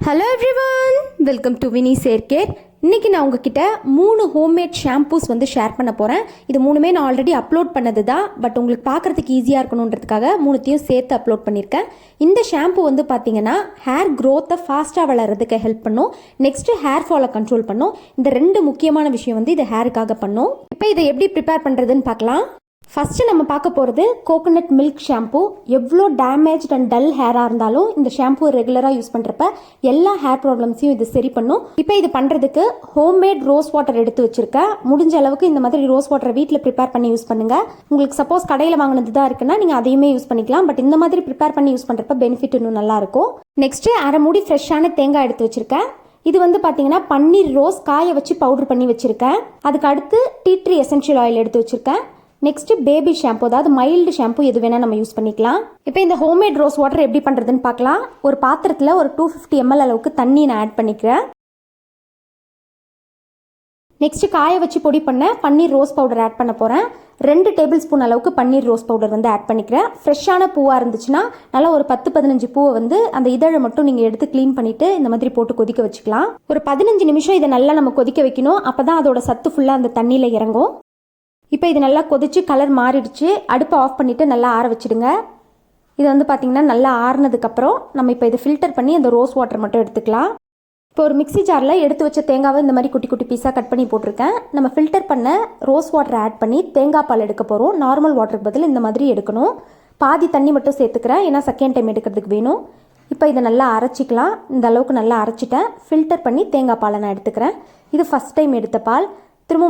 Hello everyone, welcome to Vini's hair care. இன்றைக்கி நான் உங்ககிட்ட 3 ஹோம்மேட் ஷாம்பூஸ் வந்து ஷேர் பண்ண போகிறேன். இது 3மே நான் ஆல்ரெடி அப்லோட் பண்ணது தான், பட் உங்களுக்கு பார்க்குறதுக்கு ஈஸியாக இருக்கணுன்றதுக்காக 3த்தையும் சேர்த்து அப்லோட் பண்ணியிருக்கேன். இந்த ஷாம்பூ வந்து பார்த்தீங்கன்னா ஹேர் க்ரோத்தை ஃபாஸ்ட்டாக வளர்கிறதுக்கு ஹெல்ப் பண்ணும். நெக்ஸ்ட்டு ஹேர் ஃபாலை கண்ட்ரோல் பண்ணும். இந்த 2 முக்கியமான விஷயம் வந்து இது ஹேருக்காக பண்ணும். இப்போ இதை எப்படி ப்ரிப்பேர் பண்ணுறதுன்னு பார்க்கலாம். ஃபஸ்ட்டு நம்ம பார்க்க போகிறது கோகோனட் மில்க் ஷாம்பூ. எவ்வளோ டேமேஜ்ட் அண்ட் டல் ஹேராக இருந்தாலும் இந்த ஷாம்பூ ரெகுலராக யூஸ் பண்ணுறப்ப எல்லா ஹேர் ப்ராப்ளம்ஸையும் இது சரி பண்ணும். இப்போ இது பண்ணுறதுக்கு ஹோம்மேட் ரோஸ் வாட்டர் எடுத்து வச்சுருக்கேன். முடிஞ்ச அளவுக்கு இந்த மாதிரி ரோஸ் வாட்டரை வீட்டில் ப்ரிப்பேர் பண்ணி யூஸ் பண்ணுங்கள். உங்களுக்கு சப்போஸ் கடையில் வாங்கினது தான் இருக்குன்னா நீங்கள் அதையுமே யூஸ் பண்ணிக்கலாம். பட் இந்த மாதிரி ப்ரிப்பேர் பண்ணி யூஸ் பண்ணுறப்ப பெனிஃபிட் இன்னும் நல்லாயிருக்கும். நெக்ஸ்ட்டு அரை மூடி ஃப்ரெஷ்ஷான தேங்காய் எடுத்து வச்சுருக்கேன். இது வந்து பார்த்தீங்கன்னா பன்னீர் ரோஸ் காய வச்சு பவுடர் பண்ணி வச்சுருக்கேன். அதுக்கு அடுத்து டீ ட்ரீ எசென்ஷியல் ஆயில் எடுத்து வச்சுருக்கேன். நெக்ஸ்ட் பேபி ஷாம்பு, அதாவது மைல்டு ஷாம்பு எது வேணால் நம்ம யூஸ் பண்ணிக்கலாம். இப்போ இந்த ஹோம்மேட் ரோஸ் வாட்டர் எப்படி பண்ணுறதுன்னு பார்க்கலாம். ஒரு பாத்திரத்தில் ஒரு 250 ml அளவுக்கு தண்ணி நான் ஆட் பண்ணிக்கிறேன். நெக்ஸ்ட் காய வச்சு பொடி பண்ண பன்னீர் ரோஸ் பவுடர் ஆட் பண்ண போகிறேன். 2 டேபிள் ஸ்பூன் அளவுக்கு பன்னீர் ரோஸ் பவுடர் வந்து ஆட் பண்ணிக்கிறேன். ஃப்ரெஷ்ஷான பூவாக இருந்துச்சுன்னா நல்லா ஒரு 10-15 பூவை வந்து அந்த இதழை மட்டும் நீங்கள் எடுத்து க்ளீன் பண்ணிவிட்டு இந்த மாதிரி போட்டு கொதிக்க வச்சுக்கலாம். ஒரு 15 நிமிஷம் இதை நல்லா நம்ம கொதிக்க வைக்கணும். அப்போ தான் அதோட சத்து ஃபுல்லாக அந்த தண்ணியில் இறங்கும். இப்போ இது நல்லா கொதிச்சு கலர் மாறிடுச்சு. அடுப்பை ஆஃப் பண்ணிவிட்டு நல்லா ஆற வச்சுடுங்க. இது வந்து பார்த்திங்கன்னா நல்லா ஆறுனதுக்கப்புறம் நம்ம இப்போ இதை ஃபில்டர் பண்ணி அந்த ரோஸ் வாட்டர் மட்டும் எடுத்துக்கலாம். இப்போ ஒரு மிக்ஸி ஜாரில் எடுத்து வச்ச தேங்காவை இந்த மாதிரி குட்டி குட்டி பீஸாக கட் பண்ணி போட்டிருக்கேன். நம்ம ஃபில்டர் பண்ண ரோஸ் வாட்டரை ஆட் பண்ணி தேங்காய் பால் எடுக்க போகிறோம். நார்மல் வாட்டருக்கு பதில் இந்த மாதிரி எடுக்கணும். பாதி தண்ணி மட்டும் சேர்த்துக்கிறேன், ஏன்னா செகண்ட் டைம் எடுக்கிறதுக்கு வேணும். இப்போ இதை நல்லா அரைச்சிக்கலாம். இந்த அளவுக்கு நல்லா அரைச்சிட்டேன். ஃபில்டர் பண்ணி தேங்காய் பாலை நான் எடுத்துக்கிறேன். இது ஃபஸ்ட் டைம் எடுத்த பால். திரும்ப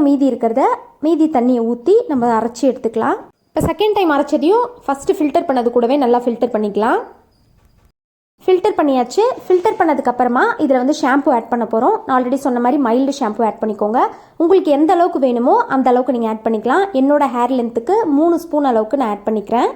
மீதி தண்ணியை ஊற்றி நம்ம அரைச்சி எடுத்துக்கலாம். இப்போ செகண்ட் டைம் அரைச்சதையும் ஃபஸ்ட்டு ஃபில்டர் பண்ணது கூடவே நல்லா ஃபில்டர் பண்ணிக்கலாம். ஃபில்டர் பண்ணியாச்சு. ஃபில்டர் பண்ணதுக்கப்புறமா இதில் வந்து ஷாம்பு ஆட் பண்ண போகிறோம். நான் ஆல்ரெடி சொன்ன மாதிரி மைல்டு ஷாம்பு ஆட் பண்ணிக்கோங்க. உங்களுக்கு எந்த அளவுக்கு வேணுமோ அந்த அளவுக்கு நீங்கள் ஆட் பண்ணிக்கலாம். என்னோட ஹேர் லென்த்துக்கு 3 ஸ்பூன் அளவுக்கு நான் ஆட் பண்ணிக்கிறேன்.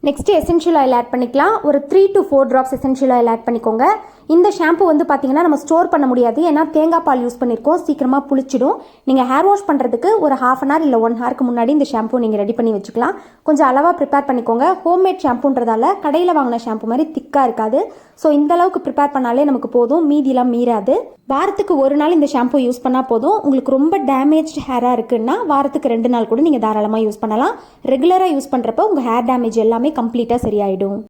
நெக்ஸ்ட்டு எசென்ஷியல் ஆயில் ஆட் பண்ணிக்கலாம். ஒரு 3 to 4 drops essential oil add பண்ணிக்கோங்க. இந்த ஷாம்பு வந்து பார்த்தீங்கன்னா நம்ம ஸ்டோர் பண்ண முடியாது, ஏன்னா தேங்காய் பால் யூஸ் பண்ணியிருக்கோம், சீக்கிரமாக புளிச்சிடும். நீங்கள் ஹேர் வாஷ் பண்ணுறதுக்கு ஒரு 1/2 hour இல்லை 1 hourக்கு முன்னாடி இந்த ஷாம்பு நீங்கள் ரெடி பண்ணி வச்சுக்கலாம். கொஞ்சம் அளவாக ப்ரிப்பேர் பண்ணிக்கோங்க. ஹோம்மேட் ஷாம்புன்றதால கடையில் வாங்கின ஷாம்பு மாதிரி திக்காக இருக்காது. ஸோ இந்த அளவுக்கு ப்ரிப்பேர் பண்ணாலே நமக்கு போதும், மீதிலாம் மீறாது. வாரத்துக்கு 1 நாள் இந்த ஷாம்பு யூஸ் பண்ணால் போதும். உங்களுக்கு ரொம்ப டேமேஜ் ஹேராக இருக்குன்னா வாரத்துக்கு 2 நாள் கூட நீங்கள் தாராளமாக யூஸ் பண்ணலாம். ரெகுலராக யூஸ் பண்ணுறப்போ உங்கள் ஹேர் டேமேஜ் எல்லாமே கம்ப்ளீட்டாக சரியாயிடும்.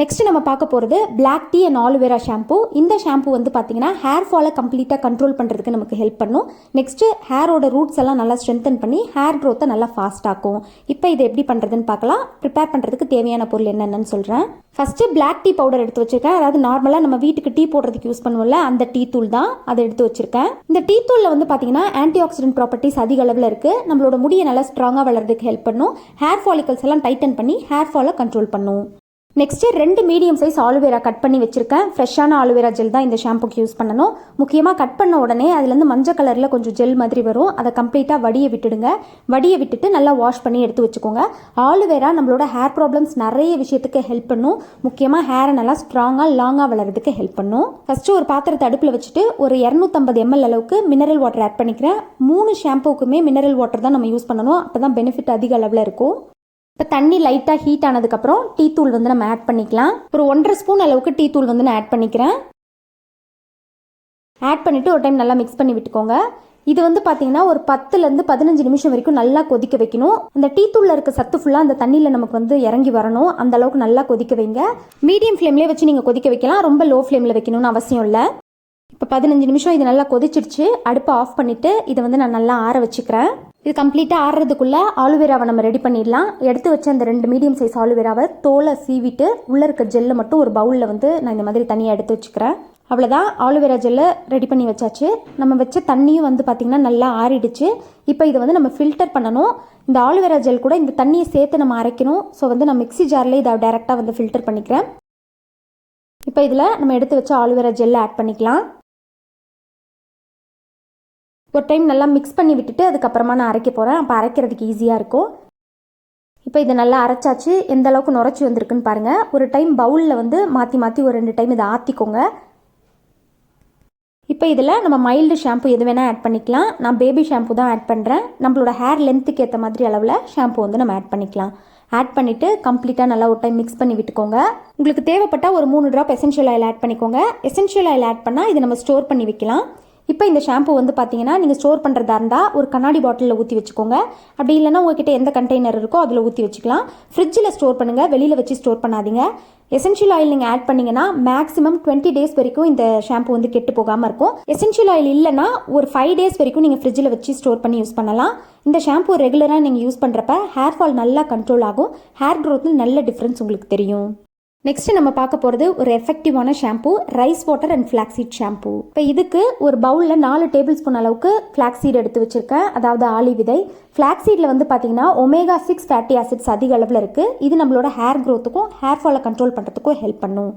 நெக்ஸ்ட் நம்ம பார்க்க போகிறது black tea and aloe vera shampoo. இந்த ஷாம்பு வந்து பார்த்தீங்கன்னா ஹேர் ஃபாலை கம்ப்ளீட்டாக கண்ட்ரோல் பண்ணுறதுக்கு நமக்கு ஹெல்ப் பண்ணும். நெக்ஸ்ட்டு ஹேரோட ரூட்ஸ் எல்லாம் நல்லா ஸ்ட்ரென்தன் பண்ணி ஹேர் க்ரோத்தை நல்லா ஃபாஸ்ட் ஆக்கும். இப்போ இதை எப்படி பண்ணுறதுன்னு பார்க்கலாம். ப்ரிப்பேர் பண்ணுறதுக்கு தேவையான பொருள் என்னென்னு சொல்கிறேன். ஃபஸ்ட்டு பிளாக் டீ பவுடர் எடுத்து வச்சுருக்கேன். அதாவது நார்மலாக நம்ம வீட்டுக்கு டீ போடுறதுக்கு யூஸ் பண்ணுவோம்ல, அந்த டீ தூள் தான், அதை எடுத்து வச்சுருக்கேன். இந்த டீ தூளில் வந்து பார்த்தீங்கன்னா ஆன்டி ஆக்சிடென்ட் ப்ராப்பர்ட்டிஸ் அதிக அளவில் இருக்குது. நம்மளோட முடியை நல்லா ஸ்ட்ராங்காக வளர்றதுக்கு ஹெல்ப் பண்ணும். ஹேர் ஃபாலிகல்ஸ் எல்லாம் டைட்டன் பண்ணி ஹேர் ஃபாலை கண்ட்ரோல் பண்ணும். Next 2 medium size aloe vera cut பண்ணி வச்சுருக்கேன். ஃப்ரெஷ்ஷான ஆலோவேரா ஜெல் தான் இந்த ஷாம்புக்கு யூஸ் பண்ணணும். முக்கியமாக கட் பண்ண உடனே அதுலேருந்து மஞ்சள் கலரில் கொஞ்சம் ஜெல் மாதிரி வரும். அதை கம்ப்ளீட்டாக வடிய விட்டுடுங்க. வடிய விட்டுட்டு நல்லா வாஷ் பண்ணி எடுத்து வச்சுக்கோங்க. ஆலோவேரா நம்மளோட ஹேர் ப்ராப்ளம்ஸ் நிறைய விஷயத்துக்கு ஹெல்ப் பண்ணும். முக்கியமாக ஹேரை நல்லா ஸ்ட்ராங்காக லாங்காக வளர்கிறதுக்கு ஹெல்ப் பண்ணும். ஃபஸ்ட்டு ஒரு பாத்திரத்தை அடுப்பில் வச்சுட்டு ஒரு 250 ml அளவுக்கு மினரல் வாட்டர் ஆட் பண்ணிக்கிறேன். 3 ஷாம்புக்குமே மினரல் வாட்டர் தான் நம்ம யூஸ் பண்ணணும். அப்போ தான் பெனிஃபிட் அதிக அளவில் இருக்கும். இப்போ தண்ணி லைட்டாக ஹீட் ஆனதுக்கப்புறம் டீ தூள் வந்து நம்ம ஆட் பண்ணிக்கலாம். ஒரு 1.5 ஸ்பூன் அளவுக்கு டீ தூள் வந்து நான் ஆட் பண்ணிக்கிறேன். ஆட் பண்ணிவிட்டு ஒரு டைம் நல்லா மிக்ஸ் பண்ணி விட்டுக்கோங்க. இது வந்து பார்த்தீங்கன்னா ஒரு 10 to 15 நிமிஷம் வரைக்கும் நல்லா கொதிக்க வைக்கணும். அந்த டீ தூளில் இருக்க சத்து ஃபுல்லாக அந்த தண்ணியில் நமக்கு வந்து இறங்கி வரணும். அந்த அளவுக்கு நல்லா கொதிக்க வைங்க. மீடியம் ஃப்ளேம்லேயே வச்சு நீங்கள் கொதிக்க வைக்கலாம். ரொம்ப லோ ஃப்ளேமில் வைக்கணும்னு அவசியம் இல்லை. இப்போ 15 நிமிஷம் இது நல்லா கொதிச்சிடுச்சு. அடுப்பை ஆஃப் பண்ணிவிட்டு இதை வந்து நான் நல்லா ஆற வச்சுக்கிறேன். இது கம்ப்ளீட்டாக ஆறுறதுக்குள்ளே ஆலோவேராவை நம்ம ரெடி பண்ணிடலாம். எடுத்து வச்ச அந்த 2 மீடியம் சைஸ் ஆலோவேராவை தோலை சீவிட்டு உள்ளே இருக்க ஜெல்லை மட்டும் ஒரு பவுலில் வந்து நான் இந்த மாதிரி தனியாக எடுத்து வச்சுக்கிறேன். அவ்வளோதான், ஆலோவேரா ஜெல்லை ரெடி பண்ணி வச்சாச்சு. நம்ம வச்ச தண்ணியும் வந்து பார்த்திங்கன்னா நல்லா ஆறிடுச்சு. இப்போ இதை வந்து நம்ம ஃபில்டர் பண்ணணும். இந்த ஆலோவேரா ஜெல் கூட இந்த தண்ணியை சேர்த்து நம்ம அரைக்கணும். ஸோ வந்து நான் மிக்ஸி ஜாரில் இதை டேரெக்டாக வந்து ஃபில்டர் பண்ணிக்கிறேன். இப்போ இதில் நம்ம எடுத்து வச்ச ஆலோவேரா ஜெல்லை ஆட் பண்ணிக்கலாம். ஒரு டைம் நல்லா மிக்ஸ் பண்ணி விட்டுட்டு அதுக்கப்புறமா நான் அரைக்க போகிறேன். அப்போ அரைக்கிறதுக்கு ஈஸியாக இருக்கும். இப்போ இதை நல்லா அரைச்சாச்சு. எந்த அளவுக்கு நுரைச்சி வந்திருக்குன்னு பாருங்கள். ஒரு டைம் பவுலில் வந்து மாற்றி ஒரு 2 டைம் இதை ஆற்றிக்கோங்க. இப்போ இதில் நம்ம மைல்டு ஷாம்பு எது வேணால் ஆட் பண்ணிக்கலாம். நான் பேபி ஷாம்பு தான் ஆட் பண்ணுறேன். நம்மளோட ஹேர் லென்த்துக்கு ஏற்ற மாதிரி அளவில் ஷாம்பு வந்து நம்ம ஆட் பண்ணிக்கலாம். ஆட் பண்ணிவிட்டு கம்ப்ளீட்டாக நல்லா ஒரு டைம் மிக்ஸ் பண்ணி விட்டுக்கோங்க. உங்களுக்கு தேவைப்பட்டால் ஒரு 3 ட்ராப் எசென்ஷியல் ஆயில் ஆட் பண்ணிக்கோங்க. எசென்ஷியல் ஆயில் ஆட் பண்ணால் இது நம்ம ஸ்டோர் பண்ணி வைக்கலாம். இப்போ இந்த ஷாம்பு வந்து பார்த்தீங்கன்னா நீங்கள் ஸ்டோர் பண்ணுறதா இருந்தால் ஒரு கண்ணாடி பாட்டிலில் ஊற்றி வச்சுக்கோங்க. அப்படி இல்லைனா உங்ககிட்ட எந்த கண்டெய்னர் இருக்கோ அதில் ஊற்றி வச்சுக்கலாம். ஃப்ரிட்ஜில் ஸ்டோர் பண்ணுங்கள், வெளியில் வச்சு ஸ்டோர் பண்ணாதீங்க. எசென்ஷியல் ஆயில் நீங்கள் ஆட் பண்ணிங்கன்னா மேக்ஸிமம் 20 டேஸ் வரைக்கும் இந்த ஷாம்பு வந்து கெட்டு போகாமல் இருக்கும். எசென்ஷியல் ஆயில் இல்லைனா ஒரு 5 டேஸ் வரைக்கும் நீங்கள் ஃப்ரிட்ஜில் வச்சு ஸ்டோர் பண்ணி யூஸ் பண்ணலாம். இந்த ஷாம்பு ரெகுலராக நீங்கள் யூஸ் பண்ணுறப்ப ஹேர் ஃபால் நல்லா கண்ட்ரோல் ஆகும். ஹேர் க்ரோத்தில் நல்ல டிஃப்ரென்ஸ் உங்களுக்கு தெரியும். நெக்ஸ்ட் நம்ம பார்க்க போகிறது ஒரு எஃபெக்டிவான shampoo, rice water and flaxseed shampoo. இப்போ இதுக்கு ஒரு பவுலில் 4 டேபிள் ஸ்பூன் அளவுக்கு ஃப்ளாக்ஸீட் எடுத்து வச்சிருக்கேன், அதாவது ஆலி விதை. ஃப்ளாக்ஸீடில் வந்து பார்த்தீங்கன்னா ஒமேகா 6 ஃபேட்டி ஆசிட்ஸ் அதிக அளவில் இருக்குது. இது நம்மளோட ஹேர் க்ரோத்துக்கும் ஹேர் ஃபாலை கண்ட்ரோல் பண்ணுறதுக்கும் ஹெல்ப் பண்ணும்.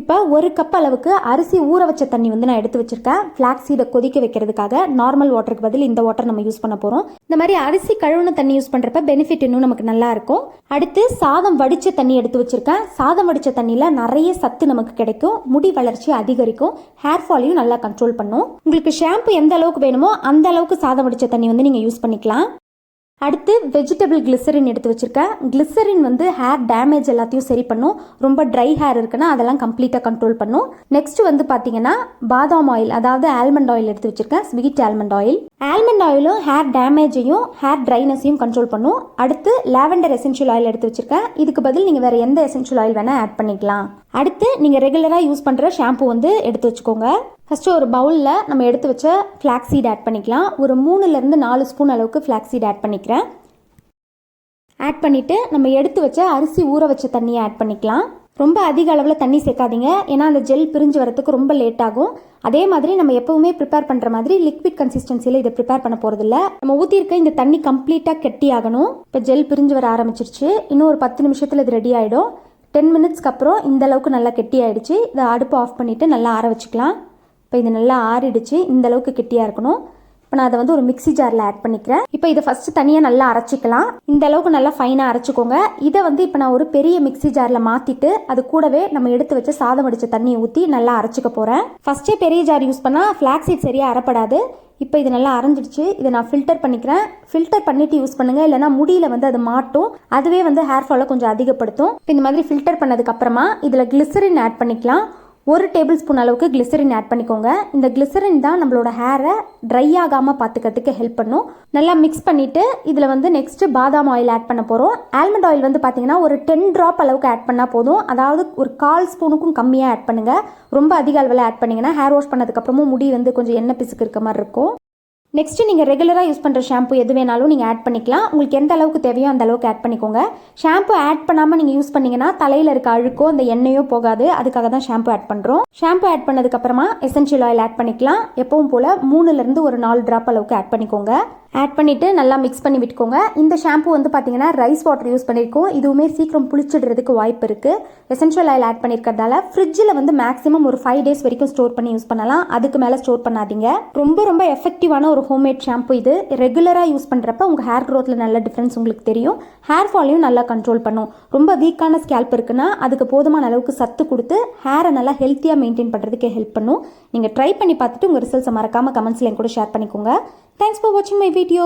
இப்போ ஒரு கப் அளவுக்கு அரிசி ஊற வச்ச தண்ணி வந்து நான் எடுத்து வச்சிருக்கேன். ஃப்ளாக்ஸீடை கொதிக்க வைக்கிறதுக்காக நார்மல் வாட்டருக்கு பதில் இந்த வாட்டர் நம்ம யூஸ் பண்ண போகிறோம். இந்த மாதிரி அரிசி கழுவுன தண்ணி யூஸ் பண்ணுறப்ப பெனிஃபிட் இன்னும் நமக்கு நல்லா இருக்கும். அடுத்து சாதம் வடித்த தண்ணி எடுத்து வச்சிருக்கேன். சாதம் வடித்த தண்ணியில் நிறைய சத்து நமக்கு கிடைக்கும், முடி வளர்ச்சி அதிகரிக்கும், ஹேர் ஃபாலையும் நல்லா கண்ட்ரோல் பண்ணும். உங்களுக்கு ஷாம்பு எந்த அளவுக்கு வேணுமோ அந்த அளவுக்கு சாதம் வடித்த தண்ணி வந்து நீங்கள் யூஸ் பண்ணிக்கலாம். அடுத்து வெஜிடபிள் கிளிசரின் எடுத்து வச்சுருக்கேன். கிளிசரின் வந்து ஹேர் டேமேஜ் எல்லாத்தையும் சரி பண்ணும். ரொம்ப ட்ரை ஹேர் இருக்குன்னா அதெல்லாம் கம்ப்ளீட்டாக கண்ட்ரோல் பண்ணும். நெக்ஸ்ட் வந்து பார்த்தீங்கன்னா பாதாம் ஆயில், அதாவது ஆல்மண்ட் ஆயில் எடுத்து வச்சுருக்கேன், ஸ்வீட் ஆல்மண்ட் ஆயில். ஆல்மண்ட் ஆயிலும் ஹேர் டேமேஜையும் ஹேர் ட்ரைனஸையும் கண்ட்ரோல் பண்ணும். அடுத்து லாவெண்டர் எசென்ஷியல் ஆயில் எடுத்து வச்சுருக்கேன். இதுக்கு பதில் நீங்கள் வேறு எந்த எசென்ஷியல் ஆயில் வேணால் ஆட் பண்ணிக்கலாம். அடுத்து நீங்கள் ரெகுலராக யூஸ் பண்ணுற ஷாம்பு வந்து எடுத்து வச்சுக்கோங்க. ஃபஸ்ட்டு ஒரு பவுலில் நம்ம எடுத்து வச்ச ஃப்ளாக்ஸீட் ஆட் பண்ணிக்கலாம். ஒரு 3லேருந்து 4 ஸ்பூன் அளவுக்கு ஃப்ளாக்ஸீட் ஆட் பண்ணிக்கிறேன். ஆட் பண்ணிவிட்டு நம்ம எடுத்து வச்ச அரிசி ஊற வச்ச தண்ணியை ஆட் பண்ணிக்கலாம். ரொம்ப அதிக அளவில் தண்ணி சேர்க்காதீங்க, ஏன்னா அந்த ஜெல் பிரிஞ்சு வரத்துக்கு ரொம்ப லேட் ஆகும். அதே மாதிரி நம்ம எப்பவுமே ப்ரிப்பேர் பண்ணுற மாதிரி லிக்விட் கன்சிஸ்டன்சியில் இதை ப்ரிப்பேர் பண்ண போகிறதில்ல. நம்ம ஊற்றிருக்க இந்த தண்ணி கம்ப்ளீட்டாக கெட்டி ஆகணும். இப்போ ஜெல் பிரிஞ்சு வர ஆரம்பிச்சிருச்சு. இன்னும் ஒரு 10 நிமிஷத்தில் இது ரெடி ஆகிடும். 10 மினிட்ஸ்க்கு அப்புறம் இந்த அளவுக்கு நல்லா கெட்டி ஆகிடுச்சு. இதை அடுப்பு ஆஃப் பண்ணிவிட்டு நல்லா ஆற வச்சுக்கலாம். இப்போ இது நல்லா ஆறிடுச்சு, இந்த அளவுக்கு கெட்டியாக இருக்கணும். இப்போ நான் அதை வந்து ஒரு மிக்ஸி ஜாரில் ஆட் பண்ணிக்கிறேன். இப்போ இதை ஃபஸ்ட்டு தனியாக நல்லா அரைச்சிக்கலாம். இந்த அளவுக்கு நல்லா ஃபைனாக அரைச்சிக்கோங்க. இதை வந்து இப்போ நான் ஒரு பெரிய மிக்ஸி ஜாரில் மாற்றிட்டு அது கூடவே நம்ம எடுத்து வச்ச சாதம் வடித்த தண்ணியை ஊற்றி நல்லா அரைச்சிக்க போகிறேன். ஃபஸ்ட்டே பெரிய ஜார் யூஸ் பண்ணால் ஃப்ளாக்ஸீட் சரியாக அரைப்படாது. இப்போ இது நல்லா அரைஞ்சிடுச்சு. இதை நான் ஃபில்டர் பண்ணிக்கிறேன். ஃபில்டர் பண்ணிவிட்டு யூஸ் பண்ணுங்கள், இல்லைனா முடியில் வந்து அது மாட்டும், அதுவே வந்து ஹேர் ஃபாலை கொஞ்சம் அதிகப்படுத்தும். இப்போ இந்த மாதிரி ஃபில்டர் பண்ணதுக்கப்புறமா இதில் கிளிசரின் ஆட் பண்ணிக்கலாம். 1 டேபிள் ஸ்பூன் அளவுக்கு கிளிசரின் ஆட் பண்ணிக்கோங்க. இந்த கிளிசரின் தான் நம்மளோட ஹேரை ட்ரை ஆகாமல் பார்த்துக்கிறதுக்கு ஹெல்ப் பண்ணும். நல்லா மிக்ஸ் பண்ணிவிட்டு இதில் வந்து நெக்ஸ்ட்டு பாதாம் ஆயில் ஆட் பண்ண போகிறோம். ஆல்மண்ட் ஆயில் வந்து பார்த்தீங்கன்னா ஒரு 10 ட்ராப் அளவுக்கு ஆட் பண்ணால் போதும். அதாவது ஒரு 1/4 ஸ்பூனுக்கும் கம்மியாக ஆட் பண்ணுங்கள். ரொம்ப அதிக அளவில் ஆட் பண்ணிங்கன்னா ஹேர் வாஷ் பண்ணதுக்கப்புறமும் முடி வந்து கொஞ்சம் எண்ணெய் பிசுக்கு இருக்க மாதிரி இருக்கும். நெக்ஸ்ட்டு நீங்கள் ரெகுலராக யூஸ் பண்ணுற ஷாம்பு எது வேணாலும் நீங்கள் ஆட் பண்ணிக்கலாம். உங்களுக்கு எந்த அளவுக்கு தேவையோ அந்த அளவுக்கு ஆட் பண்ணிக்கோங்க. ஷாம்பு ஆட் பண்ணாமல் நீங்கள் யூஸ் பண்ணிங்கன்னா தலையில் இருக்க அழுக்கோ அந்த எண்ணெயோ போகாது. அதுக்காக தான் ஷாம்பு ஆட் பண்ணுறோம். ஷாம்பு ஆட் பண்ணதுக்கப்புறமா எசென்ஷியல் ஆயில் ஆட் பண்ணிக்கலாம். எப்பவும் போல் 3லேருந்து ஒரு 4 ட்ராப் அளவுக்கு ஆட் பண்ணிக்கோங்க. ஆட் பண்ணிவிட்டு நல்லா மிக்ஸ் பண்ணி விட்டுக்கோங்க. இந்த ஷாம்பு வந்து பார்த்தீங்கன்னா ரைஸ் வாட்டர் யூஸ் பண்ணியிருக்கோம். இதுவுமே சீக்கிரம் புளிச்சிடுறதுக்கு வாய்ப்பு இருக்குது. எசென்ஷியல் ஆயில் ஆட் பண்ணியிருக்கிறதால ஃப்ரிட்ஜில் வந்து மேக்ஸிமம் ஒரு 5 டேஸ் வரைக்கும் ஸ்டோர் பண்ணி யூஸ் பண்ணலாம். அதுக்கு மேலே ஸ்டோர் பண்ணாதீங்க. ரொம்ப ரொம்ப எஃபெக்டிவான ஒரு ஹோம்மேட் ஷாம்பு இது. ரெகுலராக யூஸ் பண்ணுறப்ப உங்கள் ஹேர் க்ரோத்தில் நல்ல டிஃப்ரென்ஸ் உங்களுக்கு தெரியும். ஹேர் ஃபாலையும் நல்லா கண்ட்ரோல் பண்ணும். ரொம்ப வீக்கான ஸ்கேல்ப் இருக்குன்னா அதுக்கு போதுமான அளவுக்கு சத்து கொடுத்து ஹேரை நல்லா ஹெல்த்தியாக மெயின்டைன் பண்ணுறதுக்கு ஹெல்ப் பண்ணும். நீங்கள் ட்ரை பண்ணி பார்த்துட்டு உங்கள் ரிசல்ட்ஸை மறக்காமல் கமெண்ட்ஸில் என் கூட ஷேர் பண்ணிக்கோங்க. Thanks for watching my video.